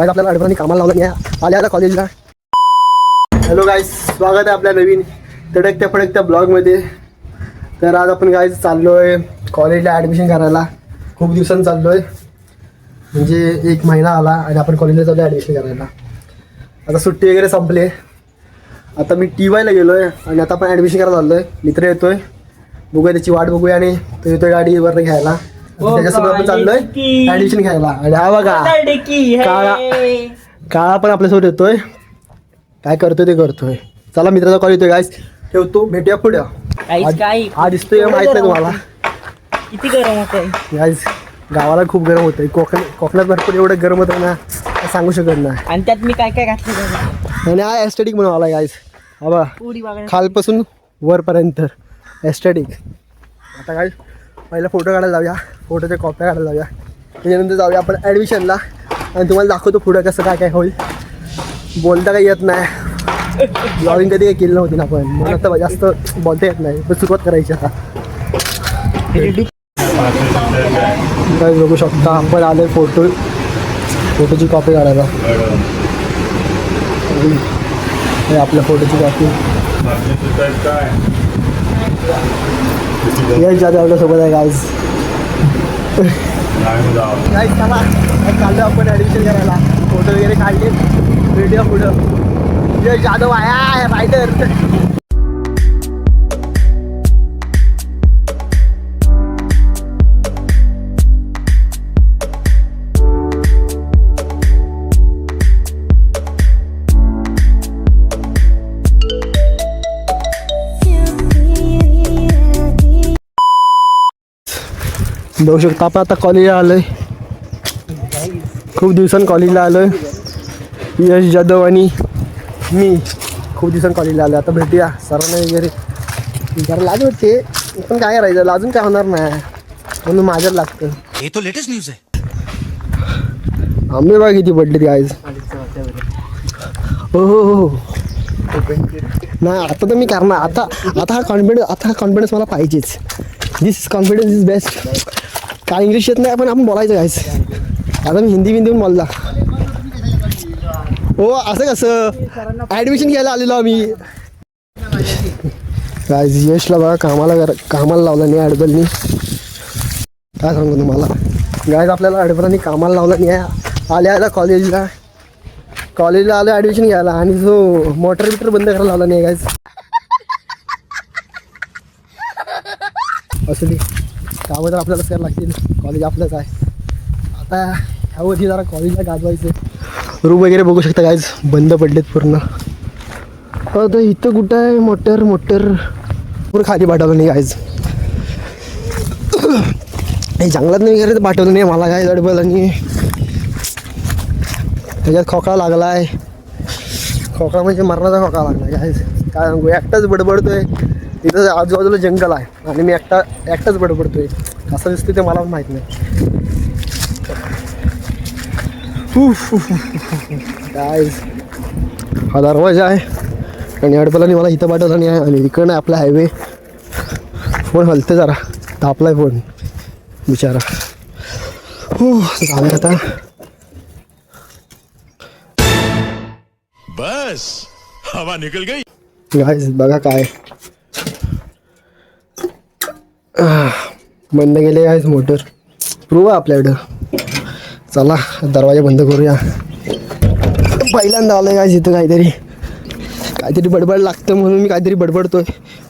आपल्याला अडवणी कामाला लावलं नाही आल्या कॉलेजला. हॅलो गाईज, स्वागत आहे आपल्या नवीन तडकत्या फडकत्या ब्लॉगमध्ये. तर आज आपण गाईज चाललो आहे कॉलेजला ॲडमिशन करायला. खूप दिवसांनी चाललो आहे, म्हणजे 1 महिना आला आणि आपण कॉलेजला चाललो ॲडमिशन करायला. आता सुट्टी वगैरे संपली. आता मी TYला गेलो आहे आणि आता आपण ॲडमिशन करायला चाललो आहे. मित्र येतो आहे, बघूया त्याची वाट बघूया आणि तो येतो गाडीवर घ्यायला. त्याच्यासोबत आपण चाललोय ॲडमिशन घ्यायला. आणि हा बघा काळा पण आपल्यासोबत येतोय. काय करतोय ते करतोय. चला मित्राचा कॉल येतोय गाईस, ठेवतो, भेटूया पुढे. हा दिसतोय माहित नाही तुम्हाला किती गरम होतंय गाईस. गावाला खूप गरम होतंय. कोकणात भरपूर एवढं गरम होतं ना, सांगू शकत नाही. आणि त्यात मी काय काय घातलं आणि हा एस्थेटिक म्हणून आला गाईस. हा बघा खालपासून वरपर्यंत एस्थेटिक. आता काय पहिला फोटो काढायला जाऊया, फोटोच्या कॉप्या काढायला जाऊया, त्याच्यानंतर जाऊया आपण ॲडमिशनला आणि तुम्हाला दाखवतो पुढं कसं काय काय होईल. बोलता काही येत नाही, ब्लॉगिंग कधी काही केलं नव्हती ना आपण, म्हणून आता जास्त बोलता येत नाही. पण सुरुवात करायची आता. काय बघू शकता आपण आले फोटोची कॉपी काढायला. आपल्या फोटोची कॉपी जाते आपल्यासोबत आहे गाईज. चाललो आपण ॲडमिशन करायला. फोटो वगैरे काढले, व्हिडिओ पुढं. यश जाधव आहे रायडर. बघू शकता आपण आता कॉलेजला आलोय. खूप दिवसांनी कॉलेजला आलोय. यश जाधव आणि मी खूप दिवसांनी कॉलेजला आलो. आता भेटूया सरांना वगैरे. जरा लाज वाटते, पण काय करायचं, लाजून काय होणार नाही, म्हणून माझ्यात लागतं. हे तो लेटेस्ट न्यूज आहे. आम्ही बघा किती पडलेत गाईज. हो नाही आता तर मी करणार. आता हा कॉन्फिडन्स मला पाहिजेच. दिस कॉन्फिडन्स इज बेस्ट. काय इंग्लिश येत नाही पण आपण बोलायचं गायच. आता मी हिंदी पण बोलला. हो असं कसं ॲडमिशन घ्यायला आलेलो आम्ही गायज. यशला बघा कामाला लावला नाही अडबलनी. काय सांगू तुम्हाला गायज, आपल्याला अडबलांनी कामाला लावला नाही. आल्या कॉलेजला आलो ॲडमिशन घ्यायला आणि जो मोटर बंद करायला लावला नाही गायज. असं नाही, त्याबद्दल आपल्याला करायला लागतील. कॉलेज आपलंच आहे. आता ह्यावरती जरा कॉलेजला गाजवायचं. रूम वगैरे बघू शकता गाईज, बंद पडलेत पूर्ण. आता इथं कुठं आहे मोटर पूर्ण खाली पाठवलं नाही गाईज. हे जंगलात नाही वगैरे तर पाठवलं नाही मला गाईज अडबल. आणि त्याच्यात खोकला लागला आहे. खोकला म्हणजे मरणाचा खोकला लागला गाईज. काय सांगू, एकटाच बडबडतोय. इथं आजूबाजूला जंगल आहे आणि मी एकटाच बडबडतोय. कसं दिसतं ते मला पण माहीत नाही. काय हा दरवाजा आहे आणि अडबलाने मला इथं पाठवलं नाही आहे. आणि इकडनं आपला हायवे. फोन हलते जरा, तापलाय फोन बिचारा. झालं आता बस हवा निकल गई. गाईज बघा काय बंद गेले गाईज मोटर. प्रूव्ह आहे आपल्याकडं. चला दरवाजा बंद करूया. पहिल्यांदा आलं गाईज इथं काहीतरी बडबड लागतं म्हणून मी काहीतरी बडबडतोय.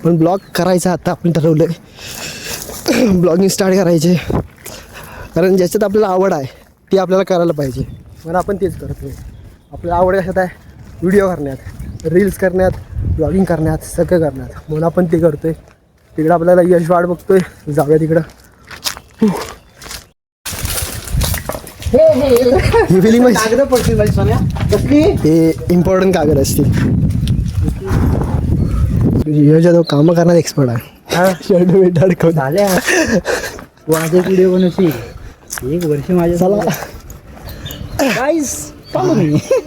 पण ब्लॉग करायचा आता आपण ठरवलं आहे. ब्लॉगिंग स्टार्ट करायचे, कारण ज्याच्यात आपल्याला आवड आहे ती आपल्याला करायला पाहिजे. म्हणून आपण तेच करतोय. आपल्याला आवड कशात आहे, व्हिडिओ करण्यात, रील्स करण्यात, ब्लॉगिंग करण्यात, सगळं करण्यात. म्हणून आपण ते करतोय. तिकडं आपल्याला यश वाट बघतोय, जाऊया तिकडं. हे इम्पॉर्टंट कागद असतील. यश जाधव कामं करण्यात एक्सपर्ट आहे. शर्ट वेट अडकवून झाल्या माझे व्हिडिओ बनवशी 1 वर्ष माझ्या. चला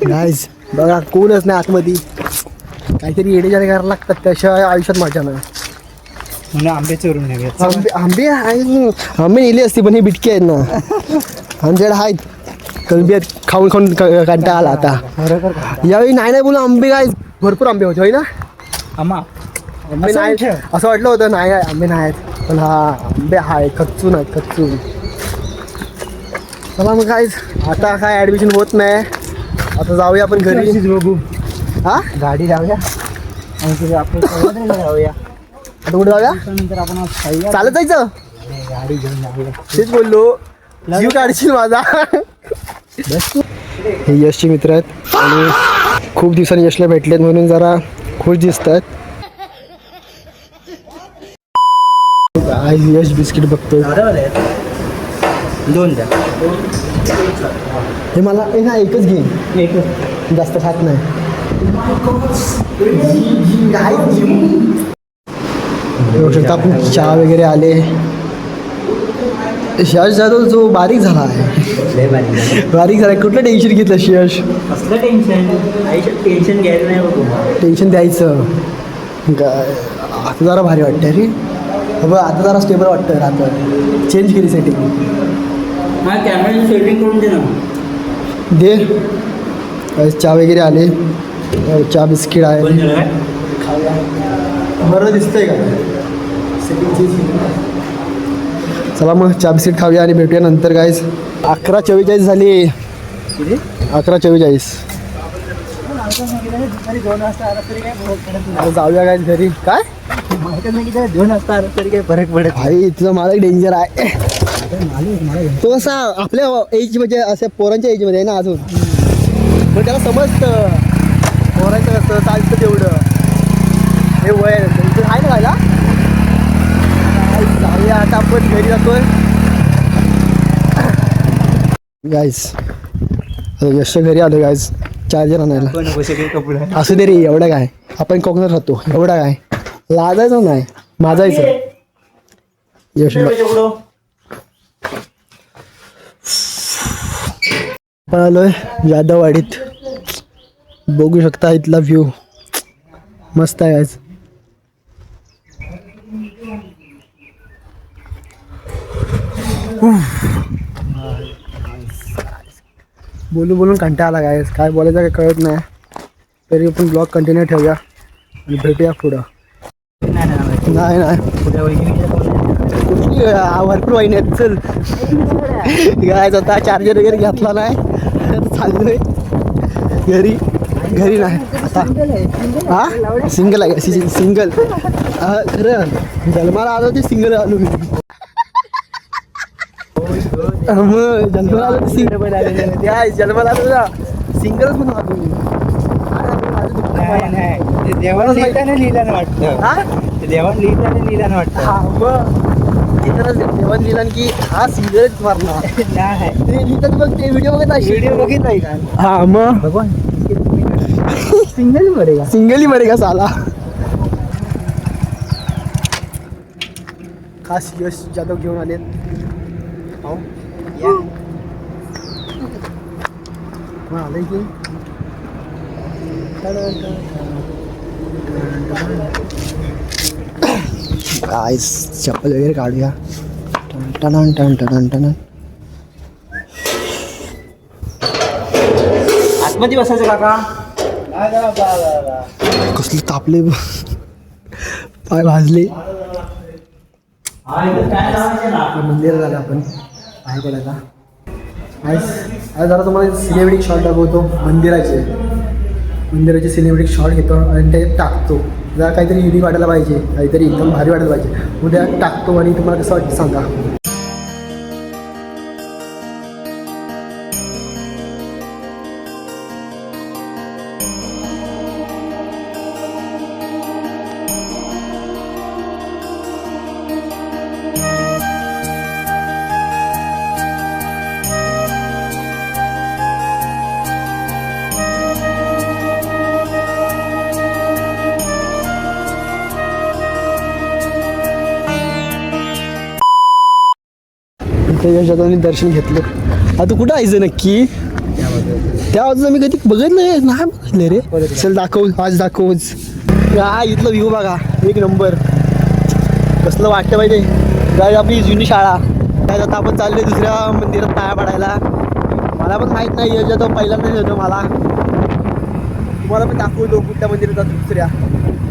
गाईस बघा कोणच नाही आतमध्ये. काहीतरी येडेजाणे करायला लागतात, त्याशिवाय आयुष्यात मजा नाही. म्हणजे आंबे चोरून नेऊया. आंबे आंबे नेली असती पण हे बिटके आहेत ना आमच्याकडे आहेत. कलबी आहेत, खाऊन खाऊन कंटाळा आला आता. बरोबर का? यावेळी नाही बोलू आंबे काय भरपूर आंबे होते होय ना. आम्हा आंबे असं नाही ठेव. असं वाटलं होतं नाही आहे आंबे नाही आहेत पण हा आंबे आहे कच्चून आहेत कच्चून. चला मग काय आता काय ॲडमिशन होत नाही आता जाऊया आपण घरी. घरीच बघू. हा गाडी लावूया आणि तिथे आपण सगळं जाऊया. आता कुठे जाऊया नंतर आपण आज खाऊया. चालत जायचं गाडी घेऊन जाऊया. तेच बोललो जीव काढशील माझा. हे यशचे मित्र आहेत आणि खूप दिवसांनी यशला भेटलेत म्हणून जरा खुश दिसत आहेत. यश बिस्किट बघतोय. दोन द्या. हे मला हे ना एकच घे जास्त खात नाही. बघू शकता आपण चहा वगैरे आले. यश जाधव जो बारीक झाला आहे बारीक झाला कुठलं टेन्शन घेतलं यश. कसलं टेन्शन आयुष्यात टेन्शन घ्यायचं नाही बघू. टेन्शन द्यायचं आता जरा भारी वाटतं रे. बघ आता जरा स्टेबल वाटतं राहतं. चेंज केली सेटिंग. मला कॅमेराची सेटिंग करून दे ना. दे चहा वगैरे आले. चहा बिस्किट आहे बरं दिसतंय का सेटिंग चेंज केली. चला मग चहा बिस्किट खाऊया आणि भेटूया नंतर गाईज. 11:44 झाली. 11:44 जाऊया काय घरी. काय 2 वाजता आलं तरी काही फरक पडत भाई तुझा मला डेंजर आहे. तो असा आपल्या एज म्हणजे अशा पोरांच्या एजमध्ये आहे ना अजून पण त्याला समजतं पोरांचं कसं चालतं तेवढं. हे वय आहे ना खायला. जाऊया आता आपण घरी जातोय गाईज. यशच्या घरी आलो गाईज चार्जर आणायला. असू दे रे एवढं काय आपण कोकणात राहतो एवढा काय लाजायचं नाही माजायचं. यश आपण आलोय जाधववाडीत. बघू शकता इथला व्ह्यू मस्त आहे आज. बोलून बोलून कंटाळा आला काय बोलायचं काय कळत नाही. तरी आपण ब्लॉग कंटिन्यू ठेवूया आणि भेटूया पुढं. नाही नाही कुठली भरपूर वाईन आहेत. चल गायच आता चार्जर वगैरे घेतला नाही चाललोय घरी. घरी नाही आता. हा सिंगल आहे सिंगल. खरं जन्माला आलो ते सिंगल आलो. मग जन्माला आलो सिंगल जन्माला आलो ना सिंगलच म्हणून आलो. देवाला लिहिताना लिहिल्यानं वाटतं. देवाला लिहिल्यानं वाटतं. हा मग इथंच देवान लिहिलं की हा सिंगलच मारणार. ते लिहितात बघ ते व्हिडिओ बघित नाही का. हा मग भगवान सिंगल मरेगा. सिंगल ही मरेगा साला. खास यश जाधव घेऊन आले. आलंय की काय चप्पल वगैरे काढूया. टन टन टन टन. आतमध्ये बसायचं काका. कसले तापले पाय भाजले. मंदिर झालं आपण पाय पडायला. आज जरा तुम्हाला सिनेमॅटिक शॉट दाखवतो. मंदिराचे सिनेमॅटिक शॉट घेतो आणि ते टाकतो. जरा काहीतरी युनिक वाटायला पाहिजे काहीतरी एकदम भारी वाटायला पाहिजे. उद्या टाकतो आणि तुम्हाला कसं वाटतं सांगा. यश जाधवने दर्शन घेतलं. आता कुठं यायचं नक्की. त्या बाजूला मी कधी बघितलं नाही बघितलं रे. चल दाखव आज दाखवच. हा इथलं व्ह्यू बघा एक नंबर. कसलं वाटतं पाहिजे काय आपली जुनी शाळा. काय आता आपण चाललोय दुसऱ्या मंदिरात पाया पडायला. मला पण माहीत नाही याच्या तो पहिल्यांदाच येतो मला. तुम्हाला पण दाखवतो कुठल्या मंदिरात जातो दुसऱ्या.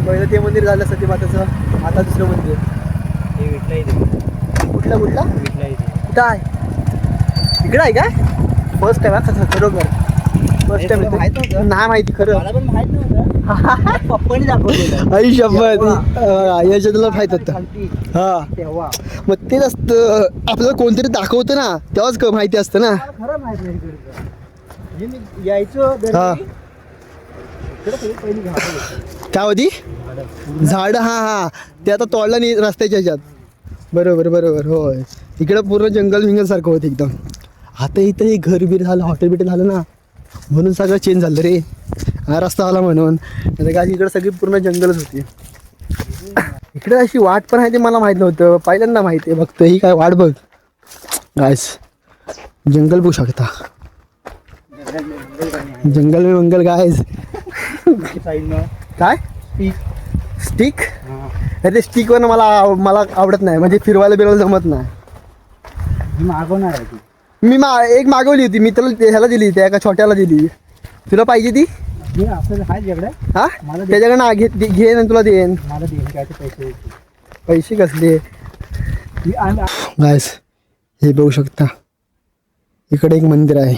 पहिलं ते मंदिर झालं सतीमाताचं, आता दुसरं मंदिर. हे विटला इथे. कुठला विटला इथे. कुठं आहे? इकडं आहे काय? फर्स्ट टाइम आहे खरोखर. फर्स्ट टाइम माहित नव्हतं? नाही माहिती खरं. मला पण माहित नव्हतं. पप्पाने दाखवलेलं आई शपथ याच्या तुला माहित होतं. खालती हा तेव्हा. मग तेच असतं आपल्याला कोणतरी दाखवतं ना तेव्हाच माहिती असतं ना. मला खरं माहित नाही इकडचं. म्हणजे मी यायचो हा. दरवेळी. इकडं सगळी पहिली झाडं होती. काय होती? झाडं. झाड. हा ते आता तोडलं नाही रस्त्याच्या ह्याच्यात. बरोबर होय. इकडं पूर्ण जंगल विंगल सारखं होतं एकदम. आता इथं हे घर बीर झालं, हॉटेल बिटेल झालं ना, म्हणून सगळं चेंज झालं रे. हा रस्ता आला म्हणून. आता काय इकडं सगळी पूर्ण जंगलच होती. इकडे अशी वाट पण आहे ते मला माहीत नव्हतं. पहिल्यांदा माहिती आहे. बघतो ही काय वाट बघ गायस. जंगल बघू शकता. जंगल में मंगल गायस. साईडनं काय पीक. स्टिक? हां. अरे स्टिकवर मला आवडत नाही. म्हणजे फिरवायला बिरवायला जमत नाही. ही मागवणार आहे ती. मी एक मागवली होती. मी त्याला ह्याला दिली, त्या एका छोट्याला दिली. तुला पाहिजे ती? हे आपल्याला आहे तुझ्याकडे. हा मला दे. त्याच्याकडे ना घे ना तुला देईन. मला देईन काय ते पैसे देतील. पैसे कसले ही आणि गायस. हे बघू शकता इकडे एक मंदिर आहे.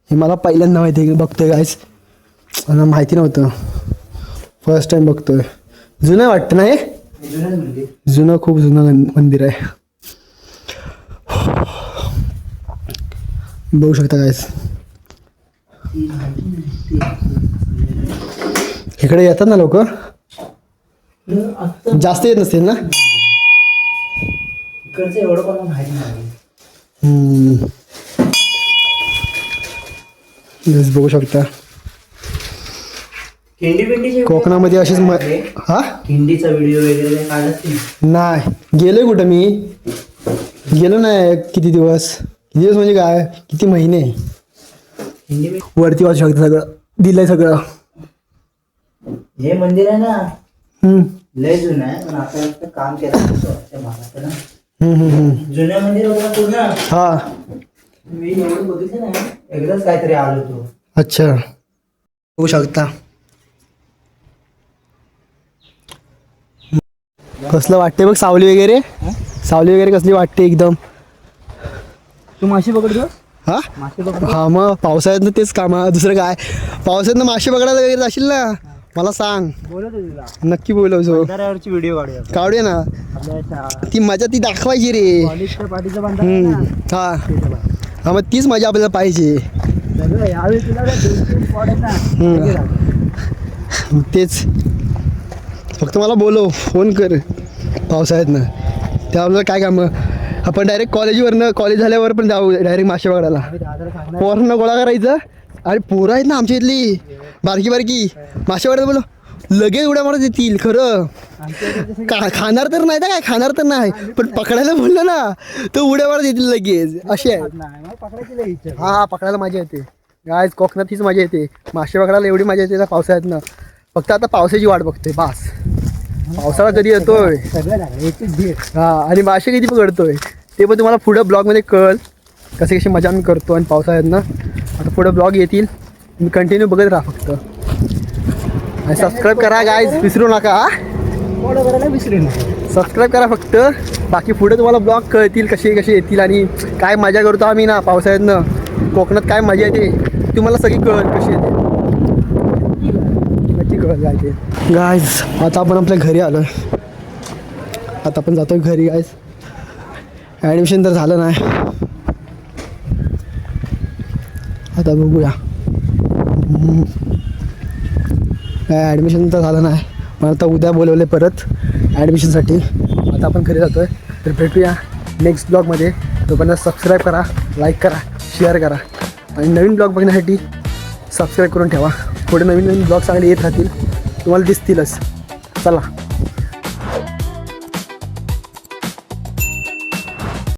हे मला पहिल्यांदा माहिती आहे. बघतोय गायस. मला माहिती नव्हतं. फर्स्ट टाइम बघतोय. जुनं वाटतं ना हे. जुनंच म्हणजे. जुनं खूप जुनं मंदिर आहे. बघू शकता गायस. इकडे येतात ना लोक. जास्त येत नसतील ना. इकडचं एवढं पण माहिती नाही. येस बघू शकता. खिंडी पिंडीचे कोकणामध्ये अशीच हा खिंडीचा व्हिडिओ वगैरे काय काढत नाही. गेलोय कुठं मी. गेलो नाही. किती दिवस म्हणजे काय किती महिने. खिंडी. वरती वाचू शकता. सगळं दिलंय सगळं. हे मंदिर आहे ना हम्म, लय जुनं आहे पण आता फक्त काम केलं महाराष्ट्र. हम्म, हम्म, हम्म. जुन्या मंदिर होतं ना पूर्ण. हा मी एवढं बघितलं नाही. एकदाच काहीतरी आलो तो. अच्छा. बघू शकता. कसलं वाटते बघ. सावली वगैरे. सावली वगैरे कसली वाटते एकदम. तू माशी पकडतो. हा मासे पकडतो. हा मग पावसाळ्यातनं तेच काम आहे. दुसरं काय. पावसाळ्यातनं मासे पकडायला वगैरे जाशील ना मला सांग. बोलत तुला नक्की बोलवतो. बंधाऱ्यावरची व्हिडिओ काढूया काढूया ना. आपल्या ती मजा ती दाखवायची रे. कॉलेजच्या पाठीचा बंधारा आहे ना. हा तिथं बघ. हा मग तीच मजा आपल्याला पाहिजे. सगळं यावेळी तुला काय 2-3 स्पॉट आहेत ना सगळे दाखव. तेच फक्त मला बोलव. फोन कर पावसाळ्यातनं. त्या आपल्याला काय काम. आपण डायरेक्ट कॉलेज झाल्यावर पण जाऊ डायरेक्ट मासे पकडायला. आम्ही दादाला सांगणार. पोरांना गोळा करायचं. अरे पोरं आहेत ना आमच्या इथली बारकी मासे पकडायला बोलो लगेच उड्या मारत येतील. खरं आमच्या इकडचे सगळे खाणार तर नाही. काय खाणार तर नाही पण पकडायला बोललं ना तर उड्या मारत येतील लगेच. असे आहे. खात नाही. मला पकडायची लई इच्छा आहे. हा पकडायला मजा येते. काय कोकणात हीच मजा येते. मासे पकडायला एवढी मजा येते ना पावसाळ्यातनं. फक्त आता पावसाची वाट बघतोय बास. पावसाळा कधी येतोय. सगळं लागलं एक भेट. हा आणि मासे किती पकडतोय ते पण तुम्हाला पुढं ब्लॉगमध्ये कळेल. कशी मजा मी करतो आणि पावसाळ्यातनं. आता पुढं ब्लॉग येतील. तुम्ही कंटिन्यू बघत राहा फक्त. आणि सबस्क्राईब करा गाईज विसरू नका. फॉलो करायला विसरू नका. सबस्क्राईब करा फक्त. बाकी पुढे तुम्हाला ब्लॉग कळतील कसे येतील आणि काय मजा करतो आम्ही ना पावसाळ्यातनं. कोकणात काय मजा येते तुम्हाला सगळी कळेल कशी येते. नक्की कळेल काय ते. गाईज आता आपण आपल्या घरी आलो. आता आपण जातोय घरी गाईज. ॲडमिशन तर झालं नाही. आता बघूया. ॲडमिशन तर झालं नाही. मला आता उद्या बोलवले परत ॲडमिशनसाठी. आता आपण घरी जातोय. तर भेटूया नेक्स्ट ब्लॉगमध्ये. तोपर्यंत सबस्क्राईब करा, लाईक करा, शेअर करा आणि नवीन ब्लॉग बघण्यासाठी सबस्क्राईब करून ठेवा. पुढे नवीन ब्लॉग चांगले येत राहतील तुम्हाला दिसतीलच. चला.